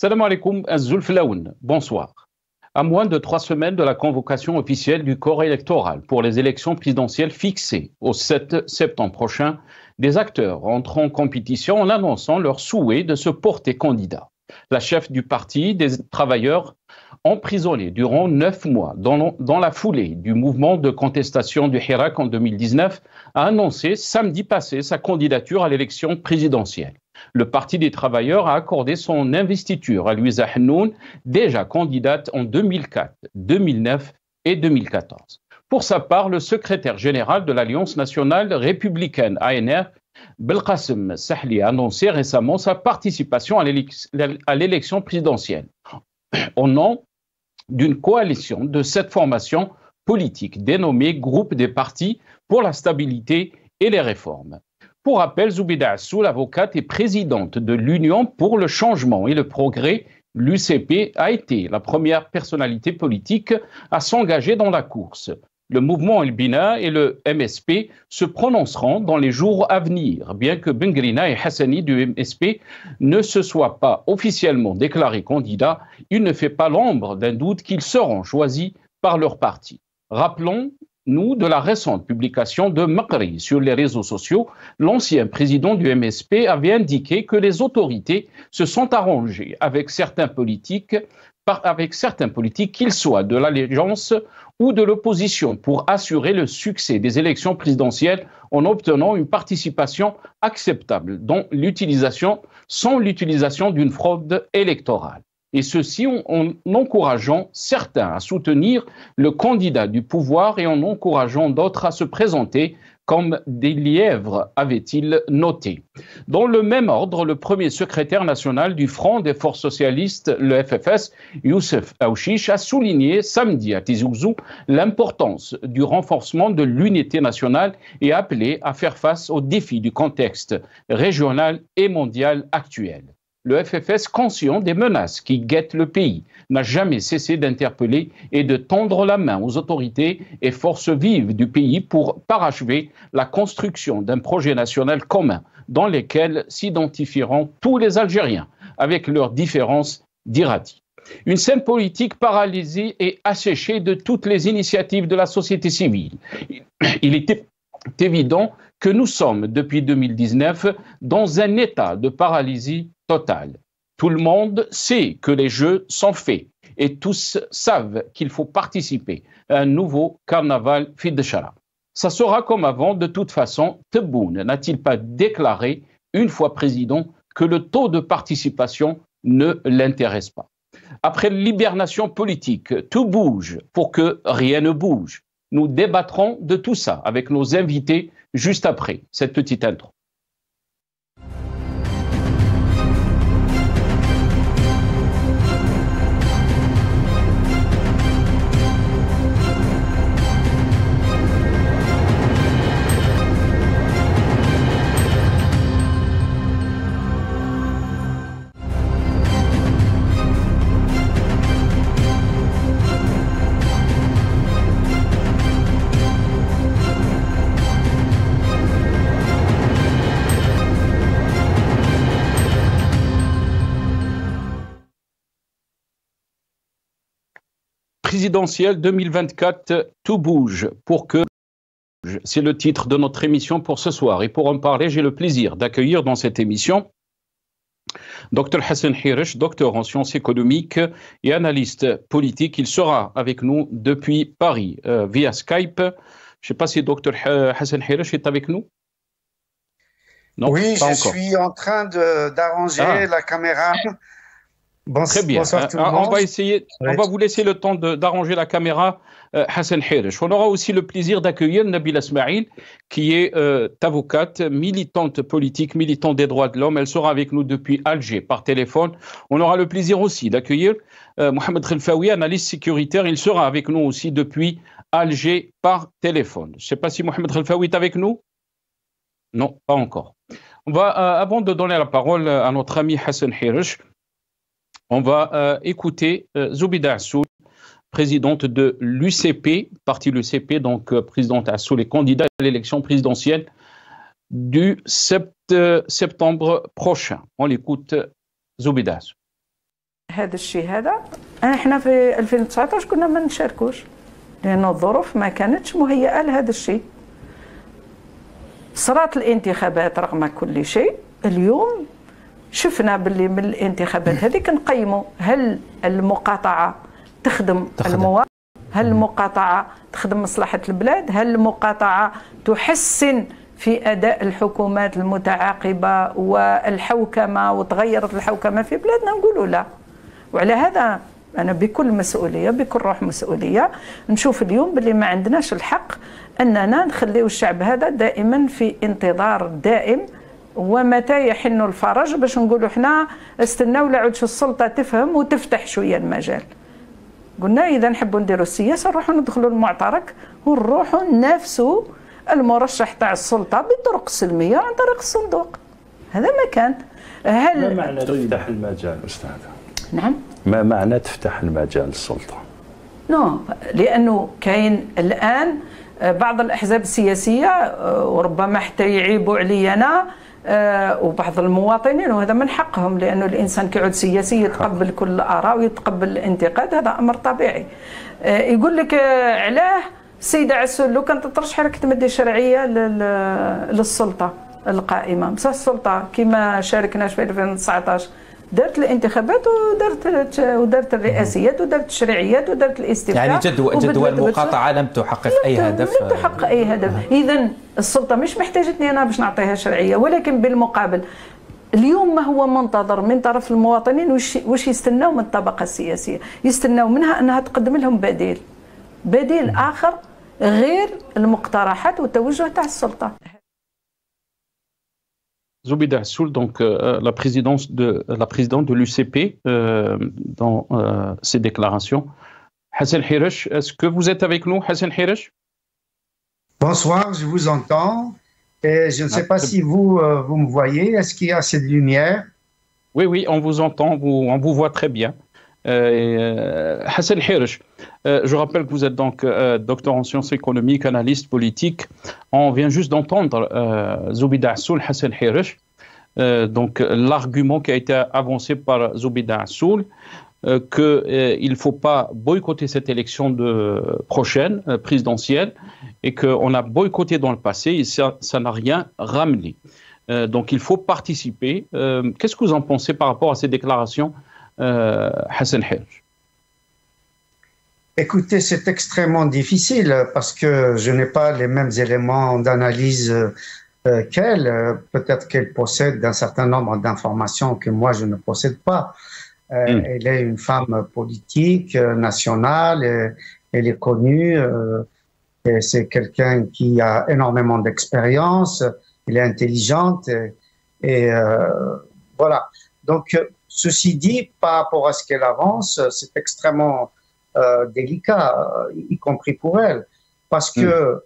Salam alaikum, Zulflaoun. Bonsoir. À moins de 3 semaines de la convocation officielle du corps électoral pour les élections présidentielles fixées au 7 septembre prochain, des acteurs entrent en compétition en annonçant leur souhait de se porter candidat. La chef du parti des travailleurs emprisonnée durant 9 mois dans la foulée du mouvement de contestation du Hirak en 2019 a annoncé samedi passé sa candidature à l'élection présidentielle. Le Parti des travailleurs a accordé son investiture à Louisa Hennoun, déjà candidate en 2004, 2009 et 2014. Pour sa part, le secrétaire général de l'Alliance nationale républicaine ANR, Belkacem Sahli, a annoncé récemment sa participation à l'élection présidentielle au nom d'une coalition de 7 formations politiques dénommée Groupe des partis pour la stabilité et les réformes. Pour rappel, Zoubida Assou, avocate et présidente de l'Union pour le changement et le progrès, l'UCP, a été la première personnalité politique à s'engager dans la course. Le mouvement El-Bina et le MSP se prononceront dans les jours à venir, bien que Bengrina et Hassani du MSP ne se soient pas officiellement déclarés candidats. Il ne fait pas l'ombre d'un doute qu'ils seront choisis par leur parti. Rappelons-nous de la récente publication de Makri sur les réseaux sociaux. L'ancien président du MSP avait indiqué que les autorités se sont arrangées avec certains politiques, qu'ils soient de l'allégeance ou de l'opposition, pour assurer le succès des élections présidentielles en obtenant une participation acceptable sans l'utilisation d'une fraude électorale. Et ceci en encourageant certains à soutenir le candidat du pouvoir et en encourageant d'autres à se présenter comme des lièvres, avait-il noté. Dans le même ordre, le premier secrétaire national du Front des forces socialistes, le FFS, Youssef Aouchiche, a souligné samedi à Tizi Ouzou l'importance du renforcement de l'unité nationale et appelé à faire face aux défis du contexte régional et mondial actuel. Le FFS, conscient des menaces qui guettent le pays, n'a jamais cessé d'interpeller et de tendre la main aux autorités et forces vives du pays pour parachever la construction d'un projet national commun dans lequel s'identifieront tous les Algériens avec leurs différences, dira-t-il. Une scène politique paralysée et asséchée de toutes les initiatives de la société civile. Il était évident que nous sommes, depuis 2019, dans un état de paralysie totale. Tout le monde sait que les jeux sont faits et tous savent qu'il faut participer à un nouveau carnaval Fidchara. Ça sera comme avant. De toute façon, Tebboune n'a-t-il pas déclaré, une fois président, que le taux de participation ne l'intéresse pas? Après l'hibernation politique, tout bouge pour que rien ne bouge. Nous débattrons de tout ça avec nos invités juste après cette petite intro. Présidentielle 2024, tout bouge pour que... C'est le titre de notre émission pour ce soir. Et pour en parler, j'ai le plaisir d'accueillir dans cette émission Dr Hassan Hirish, docteur en sciences économiques et analyste politique. Il sera avec nous depuis Paris via Skype. Je ne sais pas si Dr Hassan Hirish est avec nous. Non, oui, je suis en train d'arranger la caméra. Très bien. Bonsoir tout le monde. On va vous laisser le temps d'arranger la caméra, Hassan Hirish. On aura aussi le plaisir d'accueillir Nabila Smaïl, qui est avocate, militante politique, militante des droits de l'homme. Elle sera avec nous depuis Alger par téléphone. On aura le plaisir aussi d'accueillir Mohamed Khelfaoui, analyste sécuritaire. Il sera avec nous aussi depuis Alger par téléphone. Je ne sais pas si Mohamed Khelfaoui est avec nous. Non, pas encore. On va, avant de donner la parole à notre ami Hassan Hirish, on va écouter Zoubida Assou, présidente de l'UCP, parti l'UCP, donc présidente Assou, les candidats à l'élection présidentielle du septembre prochain. On l'écoute, Zoubida Assou. هذا الشيء هذا احنا في 2019 كنا ما نشاركوش لأن الظروف ما كانتش مهيئة لهذا الشيء. صارت الانتخابات رغم كل شيء. اليوم شفنا باللي من الانتخابات هذه كنقيموا هل المقاطعة تخدم المواطن، هل المقاطعة تخدم مصلحة البلاد، هل المقاطعة تحسن في أداء الحكومات المتعاقبة والحوكمة وتغيرت الحوكمة في بلادنا. نقولوا لا. وعلى هذا أنا بكل مسؤولية بكل روح مسؤولية نشوف اليوم باللي ما عندناش الحق أننا نخليو الشعب هذا دائما في انتظار دائم ومتى يحن الفرج باش نقولوا احنا استناو لعودش السلطة تفهم وتفتح شوية المجال. قلنا إذا نحبوا نديروا السياسة نروحوا ندخلوا المعترك ونروحوا ننافسوا المرشح تاع السلطة بطرق سلمية عن طريق الصندوق. هذا ما كان. هل ما معنى تفتح المجال أستاذة؟ نعم. ما معنى تفتح المجال للسلطة؟ لأنه كاين الآن بعض الأحزاب السياسية وربما حتى يعيبوا علي أنا وبعض المواطنين وهذا من حقهم لأنه الإنسان كيعود سياسي يتقبل كل الآراء ويتقبل الانتقاد هذا أمر طبيعي. يقول لك علاه السيدة عسول لو كانت ترشح راك تمدي شرعية للسلطة القائمة بصح السلطة كما شاركناش في 2019 دارت الانتخابات ودارت الرئاسيات ودارت التشريعيات ودارت الاستفتاء. يعني جدوى المقاطعة لم تحقق أي هدف. لم تحقق أي هدف. إذا السلطة مش محتاجتني أنا باش نعطيها شرعية ولكن بالمقابل اليوم ما هو منتظر من طرف المواطنين واش يستناو من الطبقة السياسية؟ يستناو منها أنها تقدم لهم بديل آخر غير المقترحات والتوجه تاع السلطة. Zoubida Assoul, donc la présidente de l'UCP, dans ses déclarations. Hassan Hiresh, est-ce que vous êtes avec nous, Hassan Hiresh? Bonsoir, je vous entends. Et je ne sais pas si vous me voyez. Est-ce qu'il y a assez de lumière? Oui, on vous entend, on vous voit très bien. Hassan Hiresh, je rappelle que vous êtes donc docteur en sciences économiques, analyste politique. On vient juste d'entendre Zoubida Assoul, Hassan Hiresh, donc l'argument qui a été avancé par Zoubida Assoul, qu'il ne faut pas boycotter cette élection prochaine, présidentielle, et qu'on a boycotté dans le passé et ça n'a rien ramené. Donc il faut participer. Qu'est-ce que vous en pensez par rapport à ces déclarations, Hassan Hiresh? Écoutez, c'est extrêmement difficile parce que je n'ai pas les mêmes éléments d'analyse qu'elle. Peut-être qu'elle possède un certain nombre d'informations que moi je ne possède pas. Elle est une femme politique, nationale, elle est connue. C'est quelqu'un qui a énormément d'expérience, elle est intelligente et voilà. Donc, ceci dit, par rapport à ce qu'elle avance, c'est extrêmement délicat, y compris pour elle. Parce que,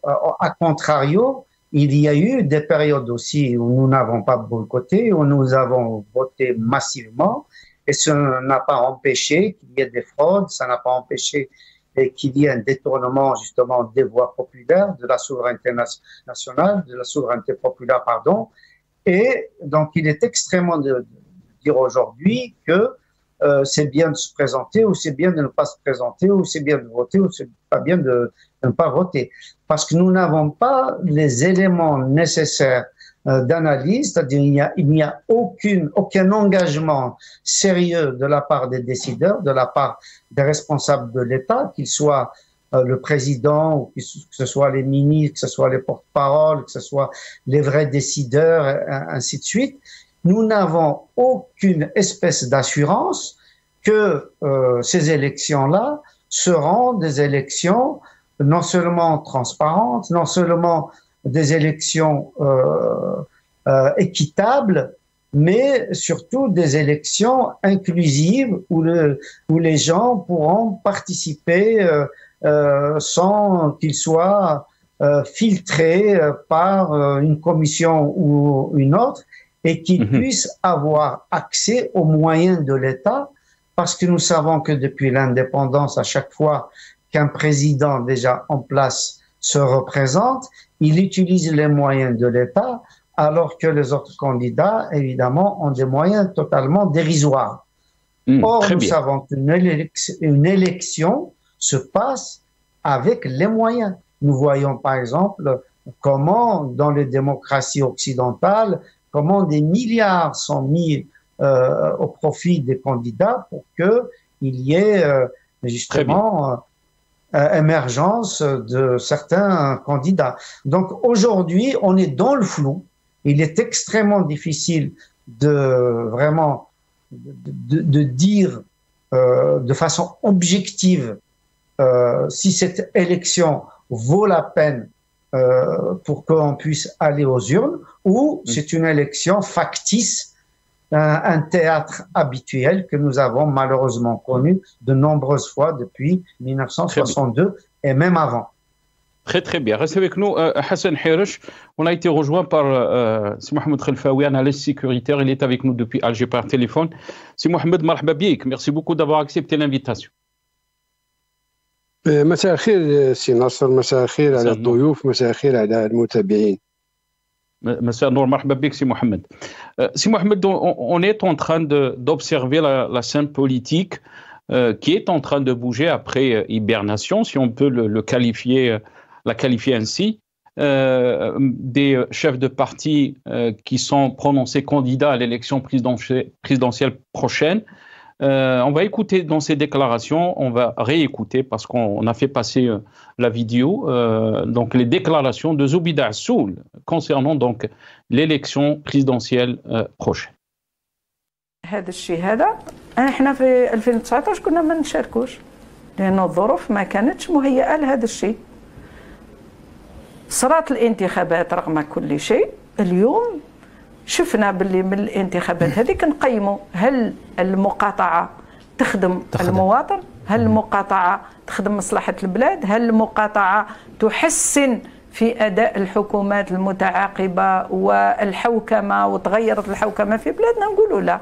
à contrario, il y a eu des périodes aussi où nous n'avons pas boycotté, où nous avons voté massivement, et ça n'a pas empêché qu'il y ait des fraudes, ça n'a pas empêché qu'il y ait un détournement justement des voix populaires, de la souveraineté nationale, de la souveraineté populaire, pardon. Et donc, il est extrêmement de dire aujourd'hui que c'est bien de se présenter ou c'est bien de ne pas se présenter ou c'est bien de voter ou c'est pas bien de ne pas voter. Parce que nous n'avons pas les éléments nécessaires d'analyse, c'est-à-dire il n'y a aucun engagement sérieux de la part des décideurs, de la part des responsables de l'État, qu'ils soient le président, ou que ce soit les ministres, que ce soit les porte-paroles, que ce soit les vrais décideurs, ainsi de suite. Nous n'avons aucune espèce d'assurance que ces élections-là seront des élections non seulement transparentes, non seulement des élections équitables, mais surtout des élections inclusives où les gens pourront participer sans qu'ils soient filtrés par une commission ou une autre et qu'ils puissent avoir accès aux moyens de l'État, parce que nous savons que depuis l'indépendance, à chaque fois qu'un président déjà en place se représente, il utilise les moyens de l'État, alors que les autres candidats, évidemment, ont des moyens totalement dérisoires. Or, nous savons qu'une élection se passe avec les moyens. Nous voyons par exemple comment dans les démocraties occidentales, comment des milliards sont mis au profit des candidats pour qu'il y ait justement émergence de certains candidats. Donc aujourd'hui, on est dans le flou. Il est extrêmement difficile de vraiment de dire de façon objective si cette élection vaut la peine pour qu'on puisse aller aux urnes ou c'est une élection factice, un théâtre habituel que nous avons malheureusement connu de nombreuses fois depuis 1962 et même avant. Très très bien. Restez avec nous, Hassan Hirish. On a été rejoint par Si Mohamed Khelfaoui, analyste sécuritaire. Il est avec nous depuis Alger par téléphone. Si Mohamed, marhaba bik. Merci beaucoup d'avoir accepté l'invitation. مساء الخير سي ناصر، مساء الخير على الضيوف، مساء الخير على المتابعين. مساء النور، مرحبا بك سي محمد. سي محمد, on est en train d'observer la scène politique qui est en train de bouger après hibernation, si on peut la qualifier ainsi. Des chefs de parti qui sont prononcés candidats à l'élection présidentielle prochaine. On va écouter dans ces déclarations, on va réécouter parce qu'on a fait passer la vidéo, donc les déclarations de Zoubida Assoul concernant donc l'élection présidentielle prochaine. هذا الشيء هذا احنا في 2019 كنا ما نشاركوش لأن الظروف ما كانتش مهيئة لهذا الشيء. صارت الانتخابات رغم كل شيء. اليوم شفنا باللي من الانتخابات هذه كنقيموا هل المقاطعة تخدم المواطن، هل المقاطعة تخدم مصلحة البلاد، هل المقاطعة تحسن في أداء الحكومات المتعاقبة والحوكمة وتغيرت الحوكمة في بلادنا. نقولوا لا.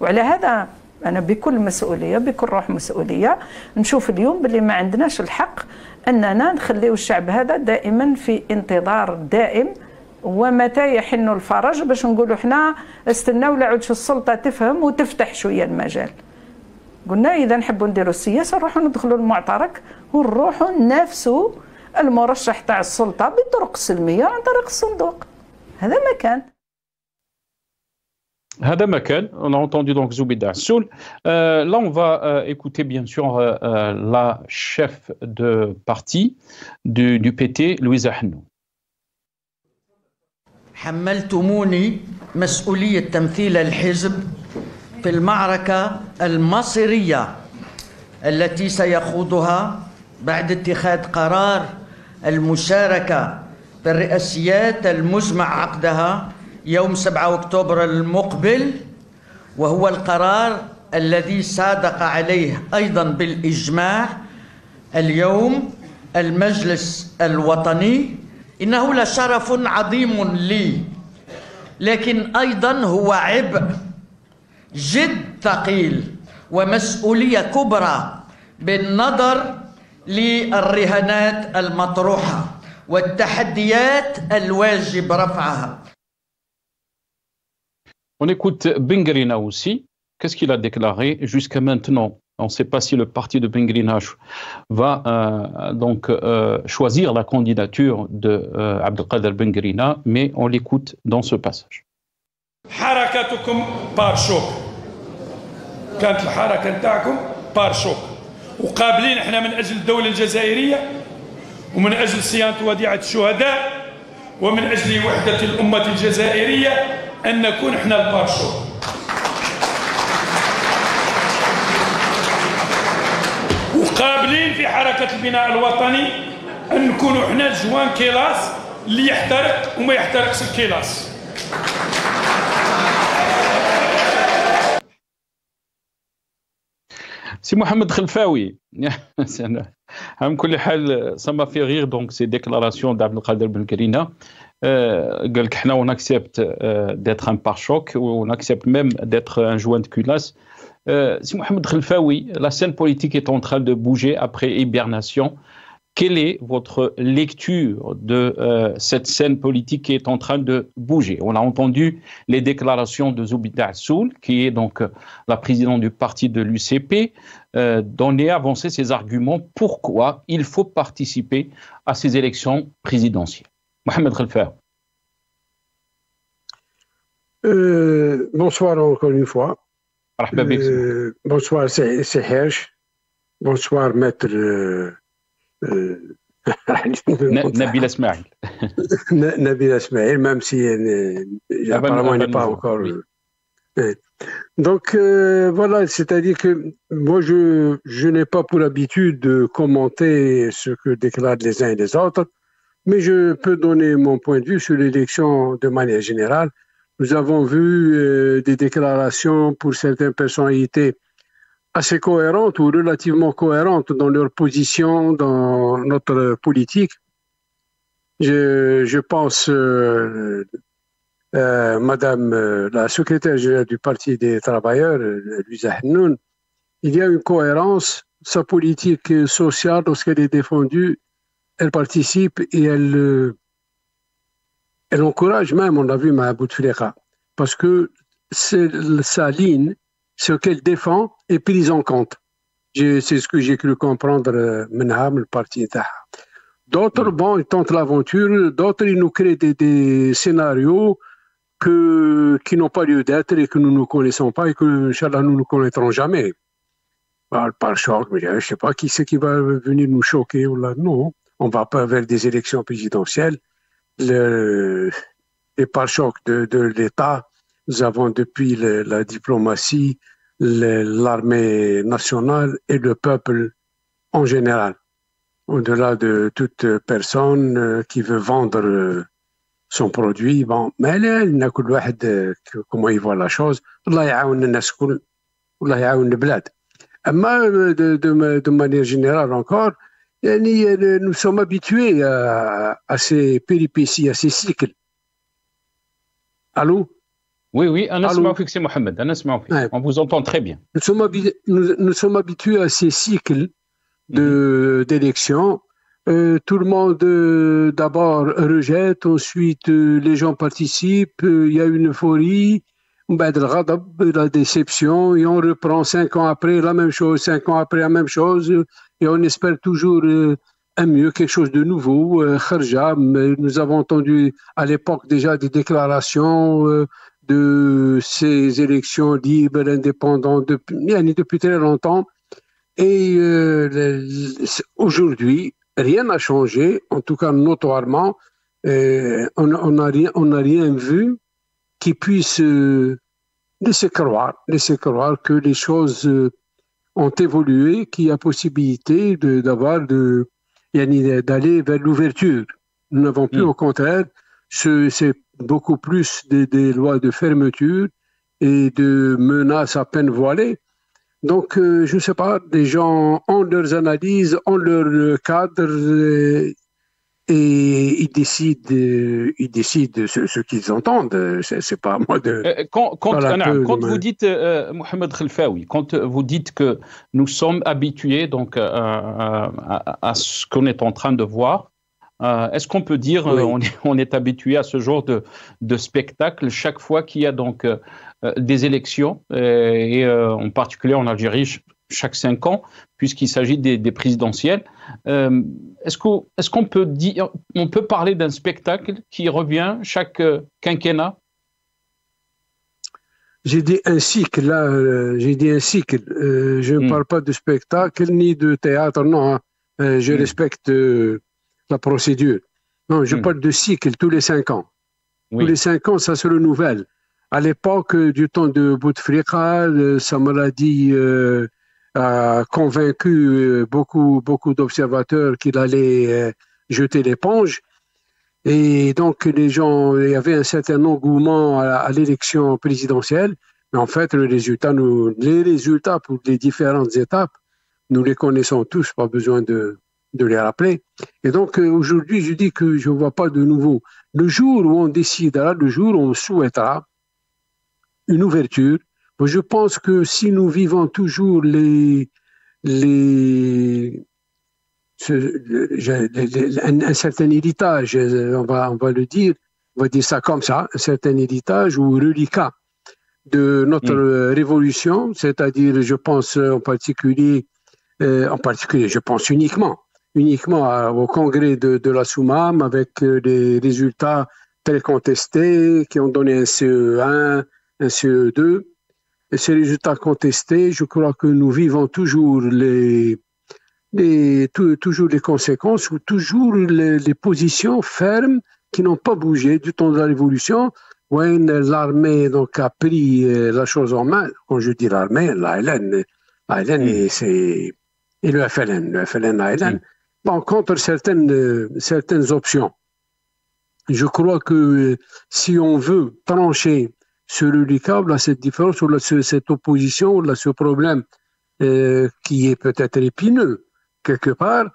وعلى هذا أنا بكل مسؤولية بكل روح مسؤولية نشوف اليوم باللي ما عندناش الحق أننا نخليو الشعب هذا دائما في انتظار دائم ومتى يحن الفرج باش نقولوا احنا استناو لعودش السلطة تفهم وتفتح شوية المجال. قلنا إذا نحبوا نديروا السياسة نروحوا ندخلوا المعترك ونروحوا ننافسوا المرشح تاع السلطة بالطرق السلمية عن طريق الصندوق. هذا ما كان. هذا ما كان. On a entendu donc Zoubida Assoul. Là, on va écouter bien sûr la chef de parti du PT, Louisa Hannou. حملتموني مسؤولية تمثيل الحزب في المعركة المصيرية التي سيخوضها بعد اتخاذ قرار المشاركة في الرئاسيات المزمع عقدها يوم 7 أكتوبر المقبل، وهو القرار الذي صادق عليه أيضا بالإجماع اليوم المجلس الوطني. إنه لشرف عظيم لي، لكن أيضا هو عبء جد ثقيل ومسؤولية كبرى بالنظر للرهانات المطروحة والتحديات الواجب رفعها. On écoute Bengrina aussi. Qu'est-ce qu'il a déclaré jusqu'à maintenant? On ne sait pas si le parti de Bengrina va donc choisir la candidature de Abdelkader Bengrina, mais on l'écoute dans ce passage. حركتكم بارشوك، كانت الحركة نتاعكم بارشوك، وقابلين احنا من أجل الدولة الجزائرية ومن أجل صيانة وديعة الشهداء ومن أجل وحدة الأمة الجزائرية أن نكون احنا البارشوك. وقابلين في حركة البناء الوطني أن نكونوا احنا الجوان كيلاس اللي يحترق وما يحترقش الكيلاس. Si Mohamed Khelfaoui, ça m'a fait rire donc ces déclarations d'Abdelkader Bengrina. On accepte d'être un pare-choc, on accepte même d'être un joint de culasse. Si Mohamed Khelfaoui, la scène politique est en train de bouger après hibernation. quelle est votre lecture de cette scène politique qui est en train de bouger? On a entendu les déclarations de Zoubida Assoul, qui est donc la présidente du parti de l'UCP, donner, avancer ses arguments pourquoi il faut participer à ces élections présidentielles. Mohamed Khelfa. Bonsoir encore une fois. Bonsoir, c'est Hersh. Bonsoir, maître Nabil Esmaïl. Nabil Esmaïl, même si apparemment il n'est pas encore. Donc voilà, c'est-à-dire que moi je n'ai pas pour habitude de commenter ce que déclarent les uns et les autres, mais je peux donner mon point de vue sur l'élection de manière générale. Nous avons vu des déclarations pour certaines personnalités assez cohérentes ou relativement cohérentes dans leur position dans notre politique. Je pense Madame la secrétaire générale du Parti des Travailleurs, Louisa Hennoun, il y a une cohérence. Sa politique sociale, lorsqu'elle est défendue, elle participe et elle encourage même, on l'a vu, Mme Bouteflika, parce que sa ligne, ce qu'elle défend, est prise en compte. C'est ce que j'ai cru comprendre, le parti. D'autres, bon, ils tentent l'aventure, d'autres, ils nous créent des scénarios qui n'ont pas lieu d'être et que nous ne connaissons pas et que, Inch'Allah, nous ne connaîtrons jamais. Alors, par choc, je ne sais pas qui c'est qui va venir nous choquer. Non, on ne va pas vers des élections présidentielles. Les pare-chocs de l'État, nous avons depuis la diplomatie, l'armée nationale et le peuple en général. Au-delà de toute personne qui veut vendre son produit, bon, mais là, comment il voit la chose, Allah ya'aoun الناس كل, Allah ya'aoun البلاد. De manière générale encore, nous sommes habitués à ces péripéties, à ces cycles. Allô? Oui, Mohamed, on vous entend très bien. Nous sommes habitués à ces cycles d'élections. Tout le monde d'abord rejette, ensuite les gens participent, il y a une euphorie, la déception, et on reprend 5 ans après la même chose, 5 ans après la même chose, et on espère toujours un mieux, quelque chose de nouveau. Kharja, nous avons entendu à l'époque déjà des déclarations de ces élections libres, indépendantes, depuis très longtemps. Et aujourd'hui, rien n'a changé, en tout cas notoirement. On n'a rien vu qui puisse laisser croire que les choses ont évolué, qu'il y a possibilité d'aller vers l'ouverture. Nous n'avons plus, au contraire, c'est beaucoup plus des lois de fermeture et de menaces à peine voilées. Donc, je ne sais pas, les gens ont leurs analyses, ont leur cadre et ils décident ce qu'ils entendent. C'est pas à moi de... Quand vous dites, Mohamed Khelfaoui, quand vous dites que nous sommes habitués donc, à ce qu'on est en train de voir, est-ce qu'on peut dire on est habitué à ce genre de spectacle chaque fois qu'il y a donc des élections, et en particulier en Algérie chaque 5 ans, puisqu'il s'agit des présidentielles. Est-ce qu'on peut dire, on peut parler d'un spectacle qui revient chaque quinquennat? J'ai dit un cycle, là, je ne parle pas de spectacle ni de théâtre, non. Je respecte la procédure. Non, je parle de cycle tous les 5 ans. Tous les 5 ans, ça se renouvelle. À l'époque du temps de Bouteflika, sa maladie a convaincu beaucoup d'observateurs qu'il allait jeter l'éponge. Et donc, il y avait un certain engouement à l'élection présidentielle. Mais en fait, les résultats pour les différentes étapes, nous les connaissons tous, pas besoin de les rappeler. Et donc, aujourd'hui, je dis que je ne vois pas de nouveau. Le jour où on décidera, le jour où on souhaitera une ouverture, je pense que si nous vivons toujours ce un certain héritage, on va le dire, on va dire ça comme ça, un certain héritage ou reliquat de notre révolution, c'est-à-dire, je pense en particulier, je pense uniquement au congrès de la Soumam, avec des résultats très contestés qui ont donné un CE1, un CE2. Et ces résultats contestés, je crois que nous vivons toujours toujours les conséquences ou toujours les positions fermes qui n'ont pas bougé du temps de la Révolution. When l'armée donc a pris la chose en main, quand je dis l'armée, l'ALN et le FLN ALN, bon, contre certaines options. Je crois que si on veut trancher ce reliquat, là, cette différence, ou là, cette opposition, là, ce problème qui est peut-être épineux quelque part,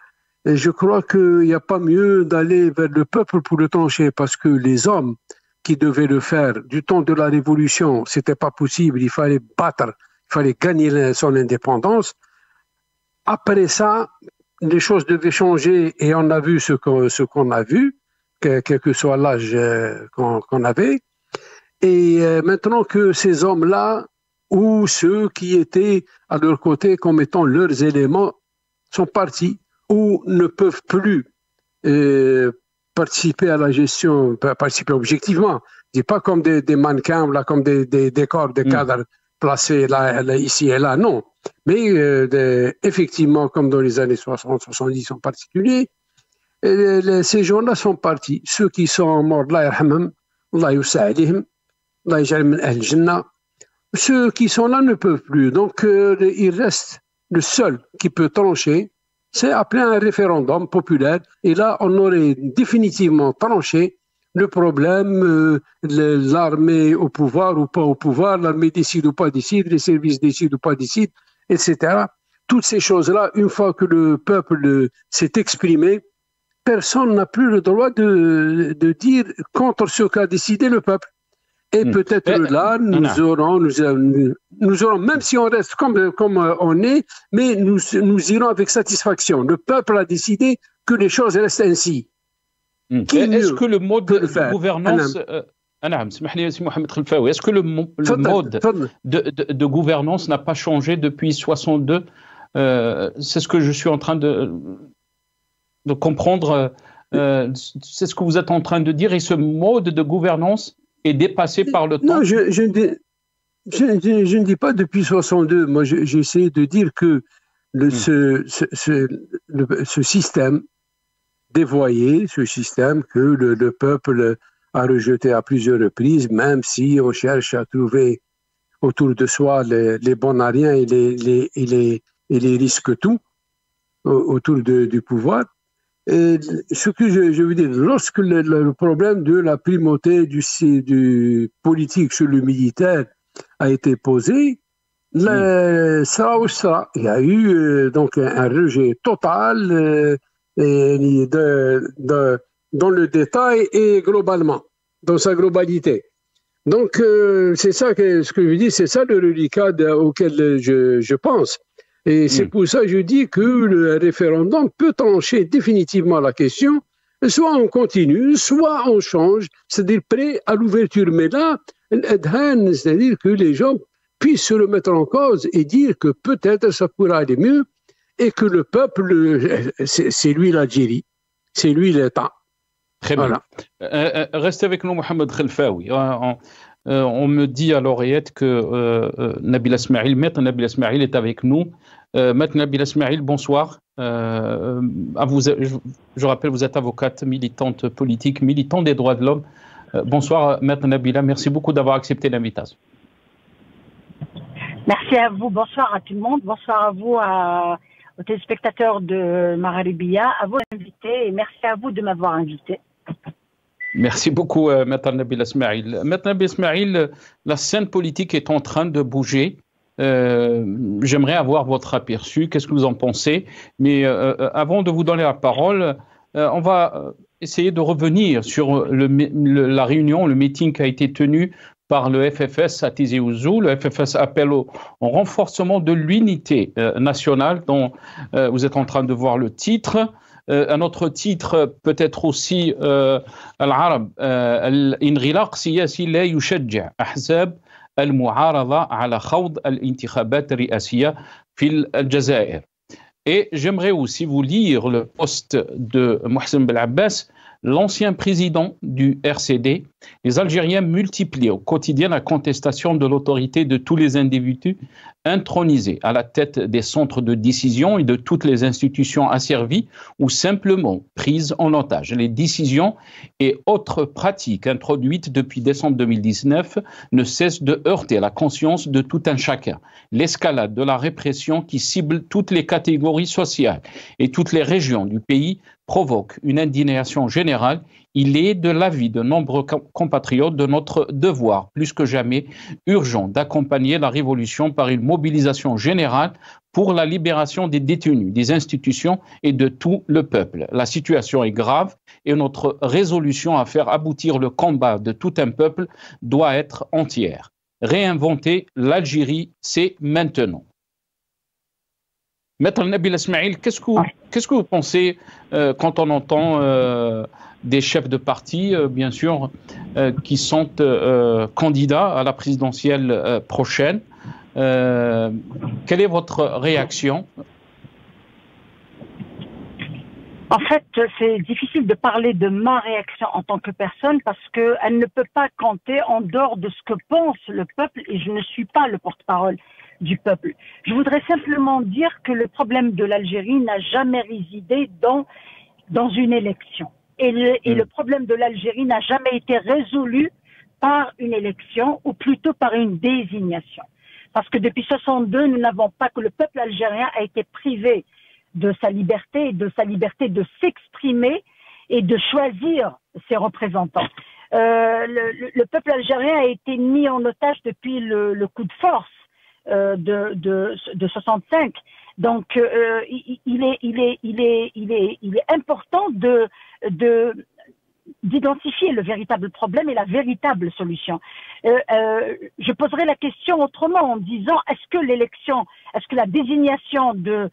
et je crois qu'il n'y a pas mieux d'aller vers le peuple pour le trancher, parce que les hommes qui devaient le faire du temps de la Révolution, c'était pas possible, il fallait battre, il fallait gagner son indépendance. Après ça, les choses devaient changer et on a vu ce qu'on a vu, quel que soit l'âge qu'on avait. Et maintenant que ces hommes-là, ou ceux qui étaient à leur côté comme étant leurs éléments, sont partis ou ne peuvent plus participer à la gestion, participer objectivement. Je dis pas comme des mannequins, là, comme des corps, des cadres placés là, ici et là, non. Mais effectivement, comme dans les années 60-70 en particulier, ces gens-là sont partis. Ceux qui sont morts, Allah yarhamhum, Allah yusa'alihim, Allah yaj'al min ahl jannah. Ceux qui sont là ne peuvent plus. Donc, il reste le seul qui peut trancher, c'est appeler un référendum populaire. Et là, on aurait définitivement tranché le problème, l'armée au pouvoir ou pas au pouvoir, l'armée décide ou pas décide, les services décident ou pas décident, etc. Toutes ces choses-là, une fois que le peuple s'est exprimé, personne n'a plus le droit de dire contre ce qu'a décidé le peuple. Et peut-être là, nous aurons, même si on reste comme on est, mais nous irons avec satisfaction. Le peuple a décidé que les choses restent ainsi. Est-ce que le mode de gouvernance, est-ce que le mode de gouvernance n'a pas changé depuis 62 C'est ce que je suis en train de comprendre. C'est ce que vous êtes en train de dire. Et ce mode de gouvernance est dépassé par le temps. Non, je ne dis pas depuis 62. Moi, j'essaie de dire que ce système dévoyé, ce système que le peuple a rejeté à plusieurs reprises, même si on cherche à trouver autour de soi les bons à rien et les risques tout autour du pouvoir. Et ce que je veux dire, lorsque le problème de la primauté du politique sur le militaire a été posé, ça ou ça, il y a eu donc un rejet total dans le détail et globalement, dans sa globalité. Donc c'est ça ce que je dis, c'est ça le reliquat auquel je pense. Et c'est pour ça que je dis que le référendum peut trancher définitivement la question. Soit on continue, soit on change, c'est-à-dire prêt à l'ouverture. Mais là, c'est-à-dire que les gens puissent se remettre en cause et dire que peut-être ça pourra aller mieux et que le peuple, c'est lui l'Algérie, c'est lui l'État. Très bien. Voilà. Restez avec nous, Mohamed Khelfaoui. On me dit à l'oreillette que Maître Nabila Smaïl est avec nous. Maître Nabila Smaïl, bonsoir. Je rappelle, vous êtes avocate, militante politique, militante des droits de l'homme. Bonsoir, Maître Nabila. Merci beaucoup d'avoir accepté l'invitation. Merci à vous. Bonsoir à tout le monde. Bonsoir à vous, aux téléspectateurs de Maghribia, à vos invités, et merci à vous de m'avoir invité. Merci beaucoup, Maître Nabila Smaïl. Maître Nabila Smaïl, la scène politique est en train de bouger. J'aimerais avoir votre aperçu. Qu'est-ce que vous en pensez? Mais avant de vous donner la parole, on va essayer de revenir sur la réunion, le meeting qui a été tenu par le FFS à Tizi Ouzou. Le FFS appelle au renforcement de l'unité nationale dont vous êtes en train de voir le titre. Un autre titre peut-être aussi العرب الانغلاق سياسي لا يشجع أحزاب المعارضة على خوض الانتخابات الرئاسية في الجزائر. Et j'aimerais aussi vous lire le post de Mohsen Belabbas, l'ancien président du RCD. Les Algériens multiplient au quotidien la contestation de l'autorité de tous les individus intronisés à la tête des centres de décision et de toutes les institutions asservies ou simplement prises en otage. Les décisions et autres pratiques introduites depuis décembre 2019 ne cessent de heurter la conscience de tout un chacun. L'escalade de la répression qui cible toutes les catégories sociales et toutes les régions du pays provoque une indignation générale. Il est de l'avis de nombreux compatriotes de notre devoir, plus que jamais urgent, d'accompagner la révolution par une mobilisation générale pour la libération des détenus, des institutions et de tout le peuple. La situation est grave et notre résolution à faire aboutir le combat de tout un peuple doit être entière. Réinventer l'Algérie, c'est maintenant. Maître Nabil Ismail, qu'est-ce que vous pensez quand on entend des chefs de parti, bien sûr, qui sont candidats à la présidentielle prochaine? Quelle est votre réaction? En fait, c'est difficile de parler de ma réaction en tant que personne parce qu'elle ne peut pas compter en dehors de ce que pense le peuple et je ne suis pas le porte-parole du peuple. Je voudrais simplement dire que le problème de l'Algérie n'a jamais résidé dans une élection. Et le problème de l'Algérie n'a jamais été résolu par une élection ou plutôt par une désignation. Parce que depuis 62, nous n'avons pas que le peuple algérien a été privé de sa liberté de s'exprimer et de choisir ses représentants. Le peuple algérien a été mis en otage depuis le coup de force de 65. Donc il est important d'identifier le véritable problème et la véritable solution. Je poserai la question autrement en disant est-ce que la désignation de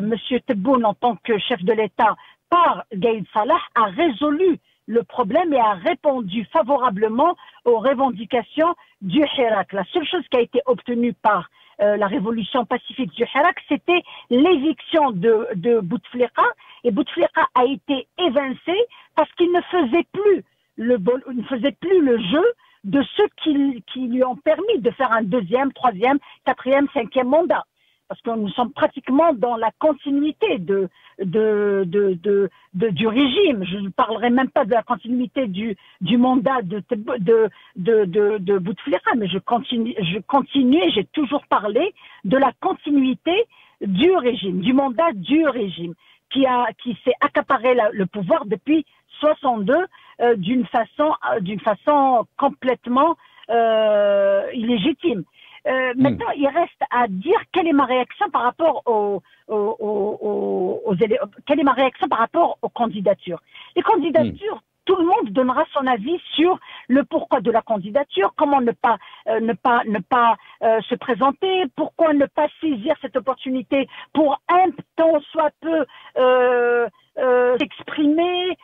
Monsieur Tebboune en tant que chef de l'État par Gaïd Salah a résolu le problème et a répondu favorablement aux revendications du Hirak. La seule chose qui a été obtenue par la révolution pacifique du Hirak, c'était l'éviction de Bouteflika, et Bouteflika a été évincé parce qu'il ne faisait plus le jeu de ceux qui lui ont permis de faire un deuxième, troisième, quatrième, cinquième mandat. Parce que nous sommes pratiquement dans la continuité du régime. Je ne parlerai même pas de la continuité du mandat de Bouteflika, mais je continue et j'ai toujours parlé de la continuité du régime, du mandat du régime, qui s'est accaparé le pouvoir depuis 62 d'une façon complètement illégitime. Maintenant, il reste à dire quelle est ma réaction par rapport quelle est ma réaction par rapport aux candidatures. Les candidatures, tout le monde donnera son avis sur le pourquoi de la candidature, comment ne pas se présenter, pourquoi ne pas saisir cette opportunité pour un temps soit peu s'exprimer,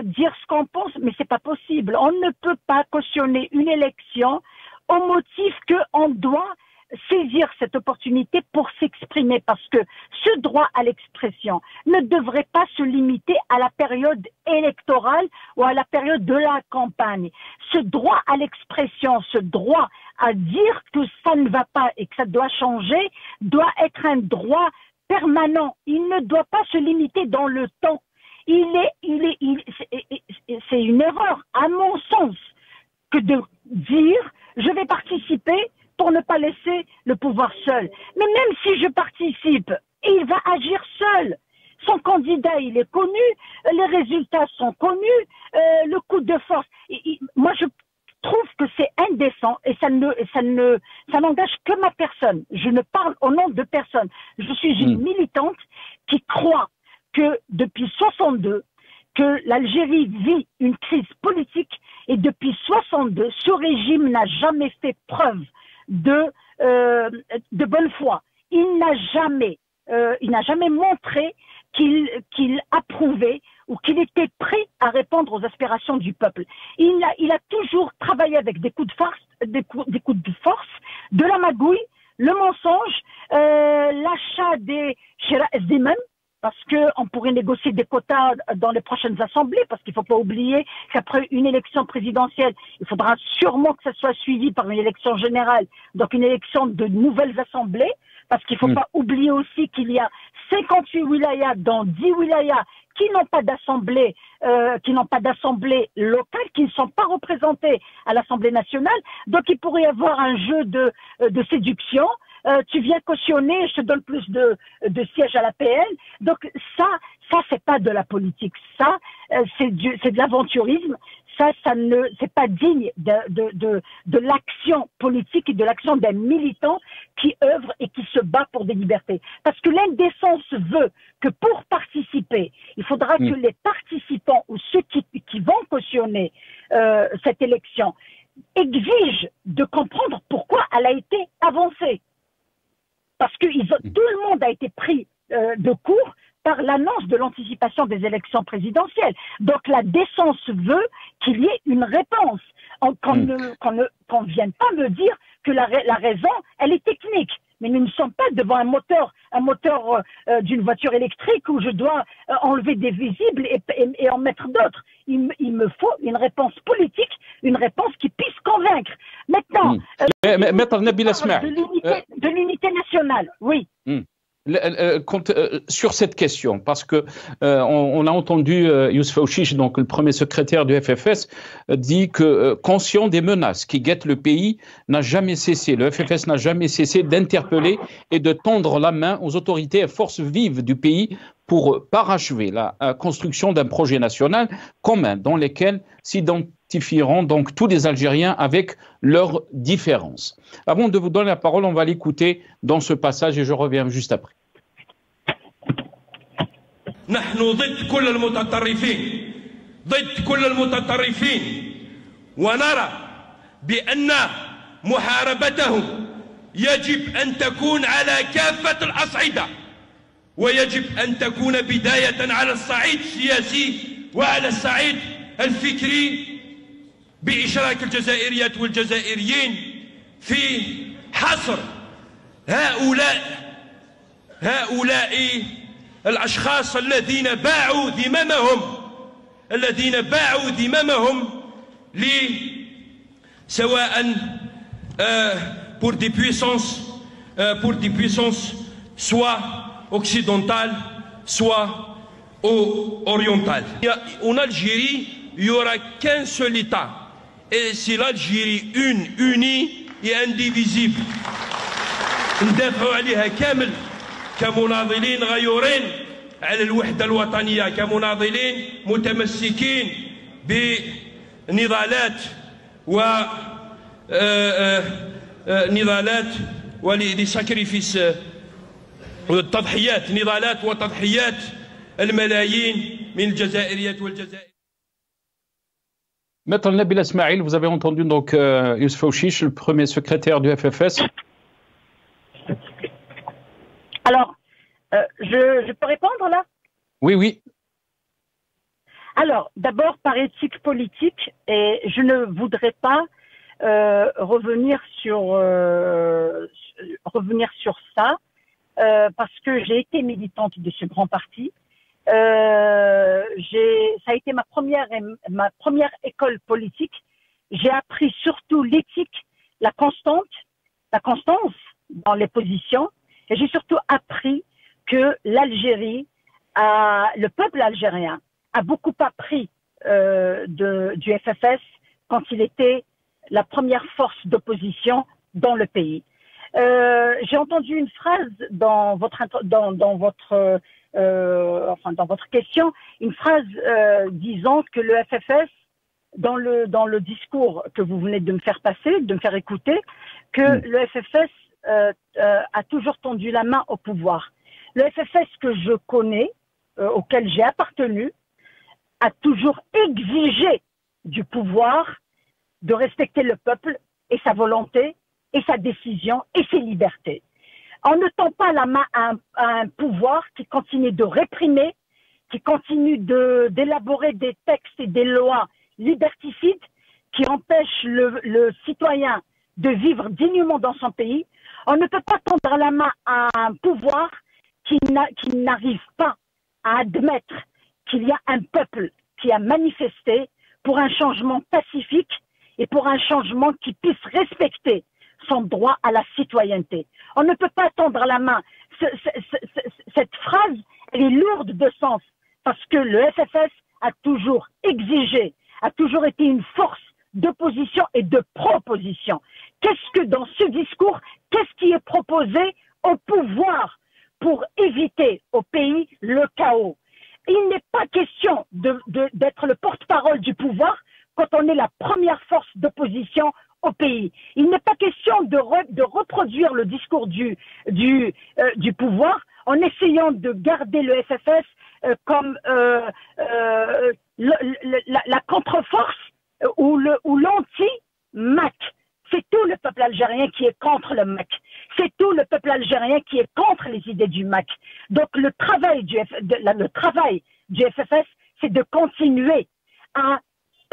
dire ce qu'on pense, mais c'est pas possible. On ne peut pas cautionner une élection au motif qu'on doit saisir cette opportunité pour s'exprimer, parce que ce droit à l'expression ne devrait pas se limiter à la période électorale ou à la période de la campagne. Ce droit à l'expression, ce droit à dire que ça ne va pas et que ça doit changer, doit être un droit permanent. Il ne doit pas se limiter dans le temps. C'est une erreur, à mon sens, que de dire je vais participer pour ne pas laisser le pouvoir seul. Mais même si je participe, il va agir seul. Son candidat, il est connu, les résultats sont connus, le coup de force. Moi, je trouve que c'est indécent et ça n'engage que ma personne. Je ne parle au nom de personne. Je suis une militante qui croit que depuis 62, que l'Algérie vit une crise politique et Et depuis 62, ce régime n'a jamais fait preuve de bonne foi. Il n'a jamais montré qu'il approuvait ou qu'il était prêt à répondre aux aspirations du peuple. Il a toujours travaillé avec des coups de force, de la magouille, le mensonge, l'achat des SDM, parce qu'on pourrait négocier des quotas dans les prochaines assemblées, parce qu'il ne faut pas oublier qu'après une élection présidentielle, il faudra sûrement que ça soit suivi par une élection générale, donc une élection de nouvelles assemblées, parce qu'il ne faut pas oublier aussi qu'il y a 58 wilayas dans 10 wilayas qui n'ont pas d'assemblée locale, qui ne sont pas représentés à l'Assemblée nationale. Donc il pourrait y avoir un jeu de séduction. Tu viens cautionner, je te donne plus de sièges à la PL. Donc ça c'est pas de la politique. Ça, c'est de l'aventurisme. Ça c'est pas digne de l'action politique et de l'action d'un militant qui œuvre et qui se bat pour des libertés. Parce que l'indécence veut que pour participer, il faudra que les participants ou ceux qui vont cautionner cette élection exigent de comprendre pourquoi elle a été avancée. Parce que tout le monde a été pris de court par l'annonce de l'anticipation des élections présidentielles. Donc la décence veut qu'il y ait une réponse. Qu'on ne vienne pas me dire que la raison, elle est technique. Mais nous ne sommes pas devant un moteur d'une voiture électrique où je dois enlever des visibles et en mettre d'autres. Il me faut une réponse politique, une réponse qui puisse convaincre. Maintenant, de l'unité nationale, oui. Sur cette question, parce que on a entendu Youssef Ouchiche, donc le premier secrétaire du FFS, dit que conscient des menaces qui guettent le pays, n'a jamais cessé, le FFS n'a jamais cessé d'interpeller et de tendre la main aux autorités et forces vives du pays pour parachever la construction d'un projet national commun dans lequel s'identifieront donc tous les Algériens avec leurs différences. Avant de vous donner la parole, on va l'écouter dans ce passage et je reviens juste après. نحن ضد كل المتطرفين ونرى بأن محاربتهم يجب أن تكون على كافة الأصعدة ويجب أن تكون بداية على الصعيد السياسي وعلى الصعيد الفكري بإشراك الجزائريات والجزائريين في حصر هؤلاء الأشخاص الذين باعوا ذممهم سواء pour des puissances soit occidentales soit orientales. En Algérie, il n'y aura qu'un seul État et c'est l'Algérie unie et indivisible. ندافعوا عليها كامل كمناضلين غيورين على الوحدة الوطنية، كمناضلين متمسكين بنضالات نضالات ولساكريفيس والتضحيات، نضالات وتضحيات الملايين من الجزائريات والجزائر. Maître Nabil Esmaïl, vous avez entendu donc Youssef Ouchiche, le premier secrétaire du FFS. Alors, je peux répondre là? Oui, oui. Alors, d'abord par éthique politique, et je ne voudrais pas revenir sur ça, parce que j'ai été militante de ce grand parti. Ça a été ma première école politique. J'ai appris surtout l'éthique, la constance dans les positions. Et j'ai surtout appris que l'Algérie, le peuple algérien, a beaucoup appris du FFS quand il était la première force d'opposition dans le pays. J'ai entendu une phrase dans votre question, une phrase disant que le FFS, dans le discours que vous venez de me faire passer, de me faire écouter, que le FFS a toujours tendu la main au pouvoir. Le FFS que je connais, auquel j'ai appartenu, a toujours exigé du pouvoir de respecter le peuple et sa volonté et sa décision et ses libertés. On ne tend pas la main à un pouvoir qui continue de réprimer, qui continue d'élaborer des textes et des lois liberticides qui empêchent le citoyen de vivre dignement dans son pays. On ne peut pas tendre la main à un pouvoir qui n'arrive pas à admettre qu'il y a un peuple qui a manifesté pour un changement pacifique et pour un changement qui puisse respecter son droit à la citoyenneté. On ne peut pas tendre la main. Cette phrase, elle est lourde de sens parce que le FFS a toujours exigé, a toujours été une force d'opposition et de proposition. Qu'est-ce que dans ce discours, qu'est-ce qui est proposé au pouvoir pour éviter au pays le chaos? Il n'est pas question d'être le porte-parole du pouvoir quand on est la première force d'opposition au pays. Il n'est pas question de reproduire le discours du pouvoir en essayant de garder le FFS comme la contre-force ou l'anti-MAC. C'est tout le peuple algérien qui est contre le MAC. C'est tout le peuple algérien qui est contre les idées du MAC. Donc le travail du FFS, c'est de continuer à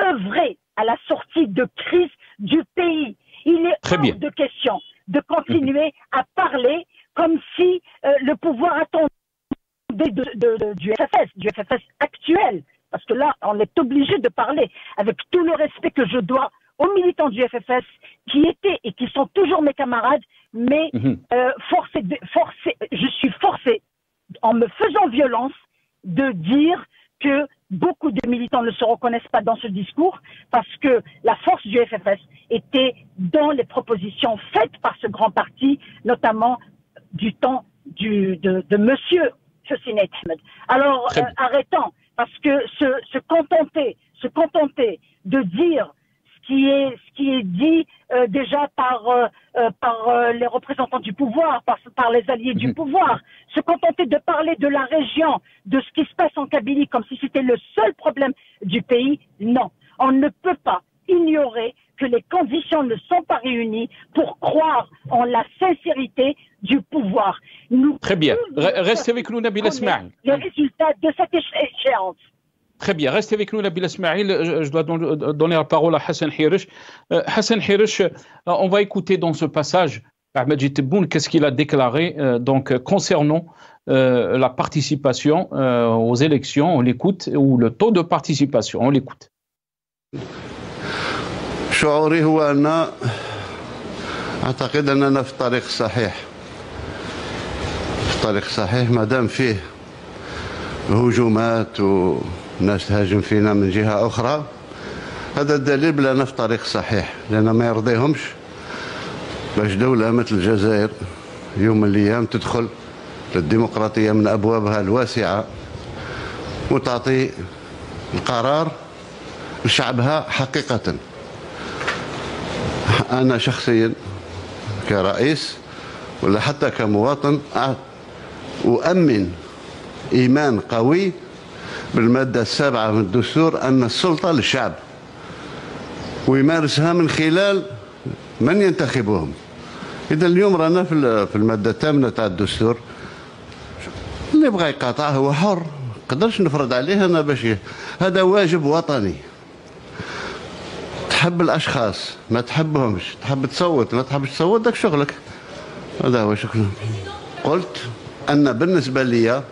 œuvrer à la sortie de crise du pays. Il est hors de question de continuer à parler comme si le pouvoir attendait du FFS actuel. Parce que là, on est obligé de parler avec tout le respect que je dois aux militants du FFS qui étaient et qui sont toujours mes camarades, mais je suis forcé, en me faisant violence, de dire que beaucoup de militants ne se reconnaissent pas dans ce discours parce que la force du FFS était dans les propositions faites par ce grand parti, notamment du temps de monsieur Hossein Ahmed. Alors, arrêtons, parce que se contenter de dire ce qui est dit déjà par les représentants du pouvoir, par les alliés du pouvoir, se contenter de parler de la région, de ce qui se passe en Kabylie comme si c'était le seul problème du pays, non. On ne peut pas ignorer que les conditions ne sont pas réunies pour croire en la sincérité du pouvoir. Très bien. Restez avec nous, Nabila Smaïl. Les résultats de cette échéance. Très bien. Restez avec nous, Nabila Smaïl. Je dois donner la parole à Hassan Hirish. Hassan Hirish, on va écouter dans ce passage Ahmed Tebboune, qu'est-ce qu'il a déclaré concernant la participation aux élections. On l'écoute, ou le taux de participation. On l'écoute. شعوري هو أن أعتقد أننا في الطريق الصحيح. في الطريق الصحيح ما دام فيه هجومات وناس تهاجم فينا من جهة أخرى، هذا الدليل بأننا في الطريق الصحيح، لأن ما يرضيهمش باش دولة مثل الجزائر يوم من الأيام تدخل للديمقراطية من أبوابها الواسعة وتعطي القرار لشعبها حقيقة. أنا شخصيا كرئيس ولا حتى كمواطن أؤمن إيمان قوي بالمادة السابعة من الدستور أن السلطة للشعب ويمارسها من خلال من ينتخبهم. إذا اليوم رانا في المادة الثامنة تاع الدستور، اللي بغى يقاطع هو حر، ما نقدرش نفرض عليه أنا باش هذا واجب وطني. تحب الاشخاص ما تحبهمش، تحب تصوت ما تحبش تصوت، داك شغلك، هذا هو شغلك. قلت ان بالنسبه لي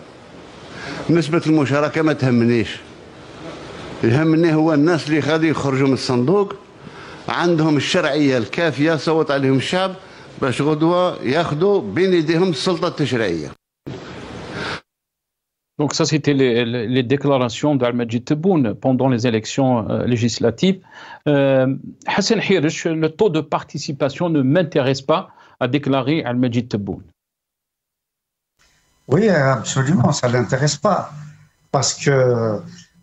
نسبه المشاركه ما تهمنيش، يهمني هو الناس اللي غادي يخرجوا من الصندوق عندهم الشرعيه الكافيه صوت عليهم الشعب باش غدوه ياخذوا بين يديهم السلطه التشريعيه. Donc ça, c'était les déclarations d'Ahmed Tebboune pendant les élections législatives. Hassan Hirish, le taux de participation ne m'intéresse pas, a déclaré Ahmed Tebboune. Oui, absolument, ça ne l'intéresse pas. Parce que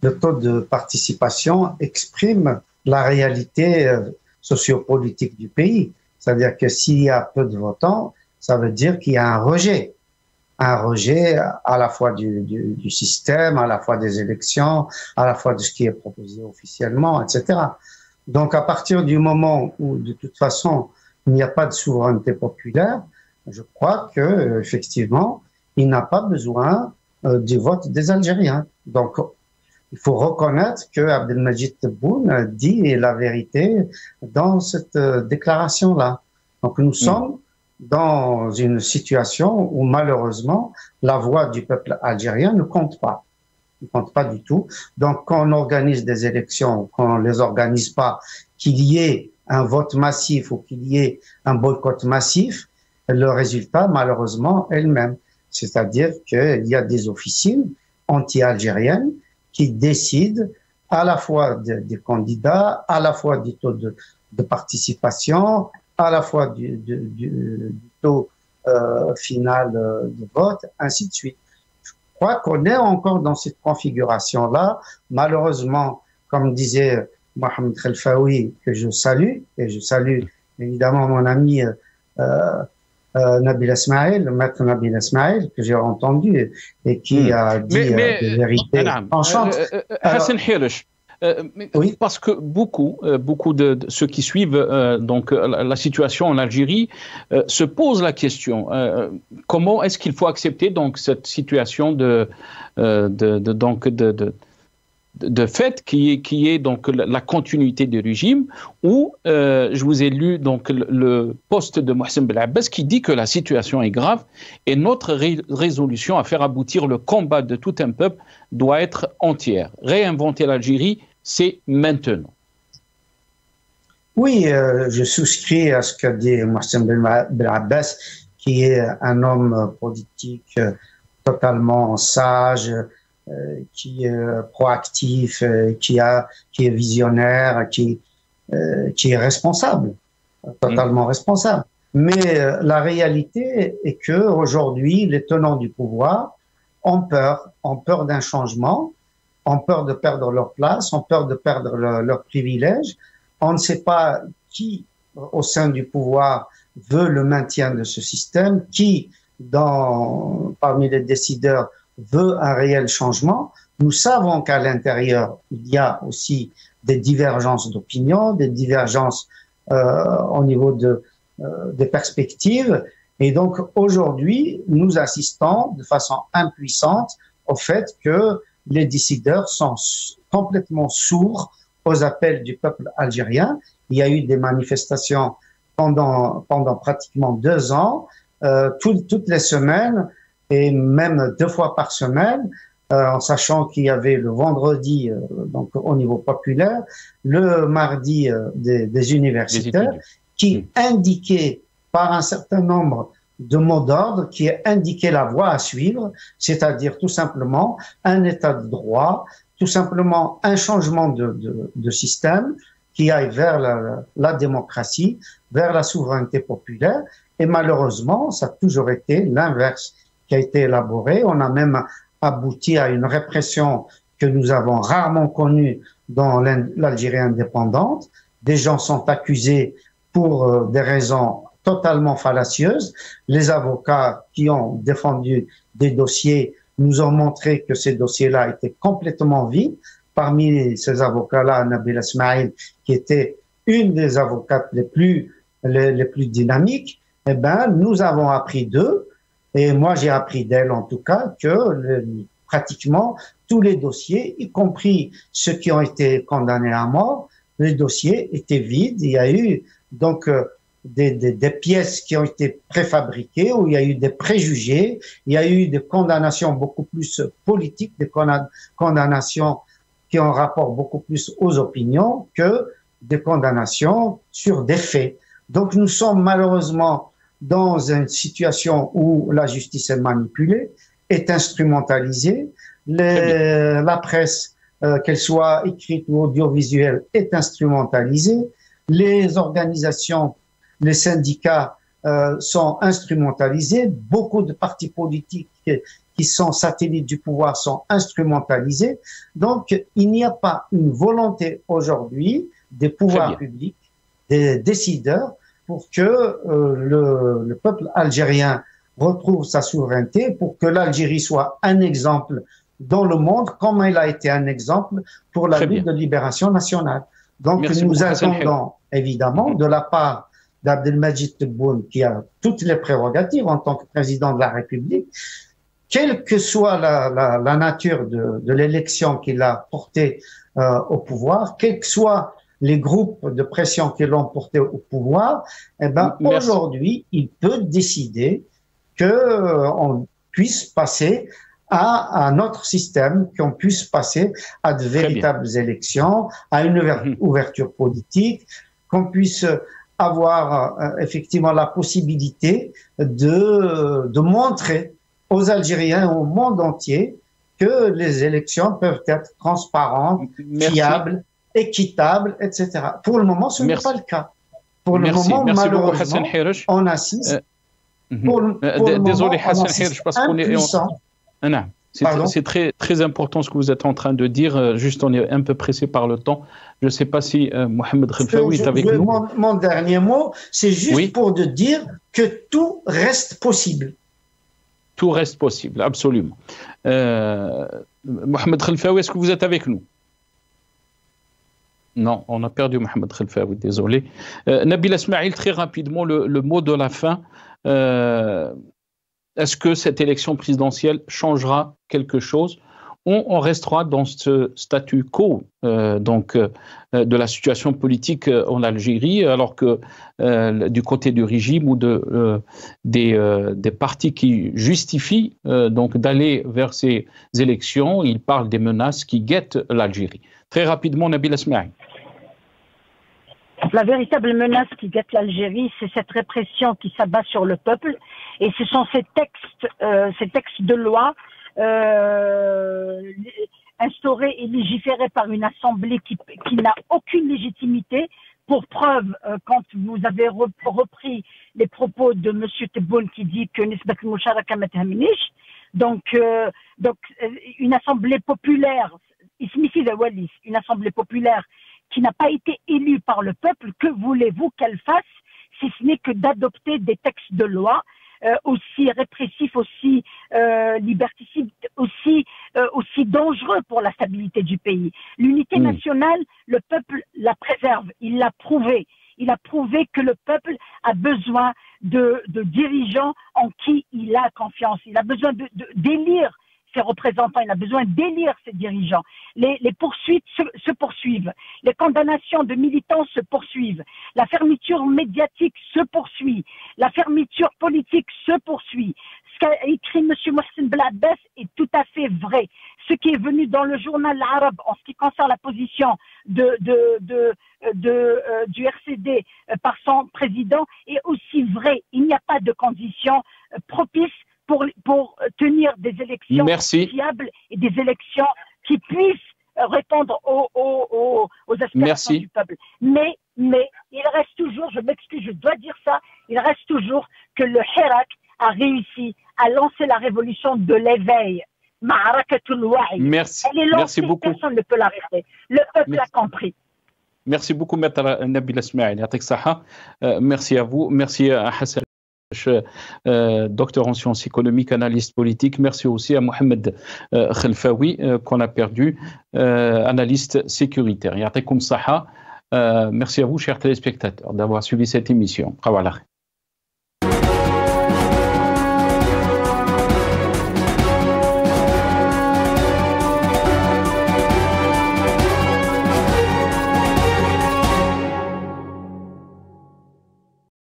le taux de participation exprime la réalité sociopolitique du pays. C'est-à-dire que s'il y a peu de votants, ça veut dire qu'il y a un rejet. Un rejet à la fois du système, à la fois des élections, à la fois de ce qui est proposé officiellement, etc. Donc, à partir du moment où, de toute façon, il n'y a pas de souveraineté populaire, je crois que effectivement, il n'a pas besoin du vote des Algériens. Donc, il faut reconnaître que Abdelmajid Tebboune dit la vérité dans cette déclaration-là. Donc, nous sommes dans une situation où, malheureusement, la voix du peuple algérien ne compte pas. Ne compte pas du tout. Donc, quand on organise des élections, quand on ne les organise pas, qu'il y ait un vote massif ou qu'il y ait un boycott massif, le résultat, malheureusement, est le même. C'est-à-dire qu'il y a des officines anti-algériennes qui décident à la fois des candidats, à la fois du taux de participation, à la fois du taux final de vote, ainsi de suite. Je crois qu'on est encore dans cette configuration-là. Malheureusement, comme disait Mohamed Khelfaoui, que je salue, et je salue évidemment mon ami Nabil Esmaïl, le maître Nabil Esmaïl, que j'ai entendu et qui a dit des vérités tranchantes. Hassan Hirsch, oui. Parce que beaucoup de ceux qui suivent donc la situation en Algérie se posent la question comment est-ce qu'il faut accepter donc cette situation de fait qui est donc la continuité du régime où je vous ai lu donc le post de Mohsen Belabbès qui dit que la situation est grave et notre résolution à faire aboutir le combat de tout un peuple doit être entière. Réinventer l'Algérie, c'est maintenant. Oui, je souscris à ce qu'a dit Mohsen Belabbès, qui est un homme politique totalement sage, qui est proactif, qui est visionnaire, qui est responsable, totalement responsable. Mais la réalité est que aujourd'hui, les tenants du pouvoir ont peur d'un changement, ont peur de perdre leur place, ont peur de perdre leurs privilèges. On ne sait pas qui, au sein du pouvoir, veut le maintien de ce système, qui, parmi les décideurs, veut un réel changement. Nous savons qu'à l'intérieur, il y a aussi des divergences d'opinion, des divergences au niveau des perspectives. Et donc, aujourd'hui, nous assistons de façon impuissante au fait que les décideurs sont complètement sourds aux appels du peuple algérien. Il y a eu des manifestations pendant pratiquement 2 ans, toutes les semaines, et même 2 fois par semaine, en sachant qu'il y avait le vendredi, donc au niveau populaire, le mardi des universitaires, qui indiquaient par un certain nombre de mots d'ordre, qui indiquaient la voie à suivre, c'est-à-dire tout simplement un état de droit, tout simplement un changement de système qui aille vers la démocratie, vers la souveraineté populaire. Et malheureusement, ça a toujours été l'inverse qui a été élaboré. On a même abouti à une répression que nous avons rarement connue dans l'Algérie indépendante. Des gens sont accusés pour des raisons totalement fallacieuses. Les avocats qui ont défendu des dossiers nous ont montré que ces dossiers-là étaient complètement vides. Parmi ces avocats-là, Nabil Esmaïl, qui était une des avocates les plus dynamiques, eh ben, nous avons appris d'eux. Et moi, j'ai appris d'elle, en tout cas, que pratiquement tous les dossiers, y compris ceux qui ont été condamnés à mort, les dossiers étaient vides. Il y a eu donc des pièces qui ont été préfabriquées, où il y a eu des préjugés, il y a eu des condamnations beaucoup plus politiques, des condamnations qui ont rapport beaucoup plus aux opinions que des condamnations sur des faits. Donc nous sommes malheureusement dans une situation où la justice est manipulée, est instrumentalisée, la presse, qu'elle soit écrite ou audiovisuelle, est instrumentalisée, les organisations, les syndicats sont instrumentalisés, beaucoup de partis politiques qui sont satellites du pouvoir sont instrumentalisés. Donc, il n'y a pas une volonté aujourd'hui des pouvoirs publics, des décideurs, pour que le peuple algérien retrouve sa souveraineté, pour que l'Algérie soit un exemple dans le monde, comme elle a été un exemple pour la lutte de libération nationale. Donc nous attendons évidemment de la part d'Abdelmajid Tebboune, qui a toutes les prérogatives en tant que président de la République, quelle que soit la nature de l'élection qu'il a portée au pouvoir, quels que soient les groupes de pression qui l'ont porté au pouvoir, eh ben, aujourd'hui, il peut décider qu'on puisse passer à un autre système, qu'on puisse passer à de véritables élections, à une ouverture politique, qu'on puisse avoir effectivement la possibilité de montrer aux Algériens, au monde entier, que les élections peuvent être transparentes, fiables, équitables, etc. Pour le moment, ce n'est pas le cas. Pour le moment, malheureusement, on assiste. Désolé, Hassan Hirsch, parce qu'on est... C'est très important ce que vous êtes en train de dire. Juste, on est un peu pressé par le temps. Je ne sais pas si Mohamed Khelfaoui est avec nous. Mon dernier mot, c'est juste pour te dire que tout reste possible. Tout reste possible, absolument. Mohamed Khelfaoui, est-ce que vous êtes avec nous? Non, on a perdu Mohamed Khelfaoui, désolé. Nabil Esmaïl, très rapidement, le mot de la fin. Est-ce que cette élection présidentielle changera quelque chose? On restera dans ce statu quo de la situation politique en Algérie, alors que du côté du régime ou des partis qui justifient d'aller vers ces élections, ils parlent des menaces qui guettent l'Algérie. Très rapidement, Nabil Esmaïl. La véritable menace qui guette l'Algérie, c'est cette répression qui s'abat sur le peuple, et ce sont ces textes de loi instaurés et légiférés par une assemblée qui n'a aucune légitimité. Pour preuve, quand vous avez repris les propos de M. Tebboune qui dit que Nisbat al-Musharaka ma tahminish, donc une assemblée populaire, une assemblée populaire qui n'a pas été élue par le peuple, que voulez-vous qu'elle fasse si ce n'est que d'adopter des textes de loi aussi répressifs, aussi liberticides, aussi dangereux pour la stabilité du pays. L'unité nationale, le peuple la préserve, il l'a prouvé. Il a prouvé que le peuple a besoin de dirigeants en qui il a confiance. Il a besoin d'élire ses représentants, il a besoin d'élire ses dirigeants. Les poursuites se poursuivent, les condamnations de militants se poursuivent, la fermeture médiatique se poursuit, la fermeture politique se poursuit. Ce qu'a écrit M. Mohsen Blabbès est tout à fait vrai. Ce qui est venu dans le journal arabe en ce qui concerne la position du RCD par son président est aussi vrai. Il n'y a pas de conditions propices pour tenir des élections fiables et des élections qui puissent répondre aux aspirations du peuple. Mais il reste toujours, je m'excuse, je dois dire ça, il reste toujours que le Hirak a réussi à lancer la révolution de l'éveil. Ma'arakatul Wa'i. Merci. Elle est lancée, beaucoup. Personne ne peut l'arrêter. Le peuple a compris. Merci beaucoup, Maître Nabil Esmaïl. Merci à vous. Merci à Hassan, docteur en sciences économiques, analyste politique. Merci aussi à Mohamed Khelfaoui, qu'on a perdu, analyste sécuritaire. Merci à vous, chers téléspectateurs, d'avoir suivi cette émission.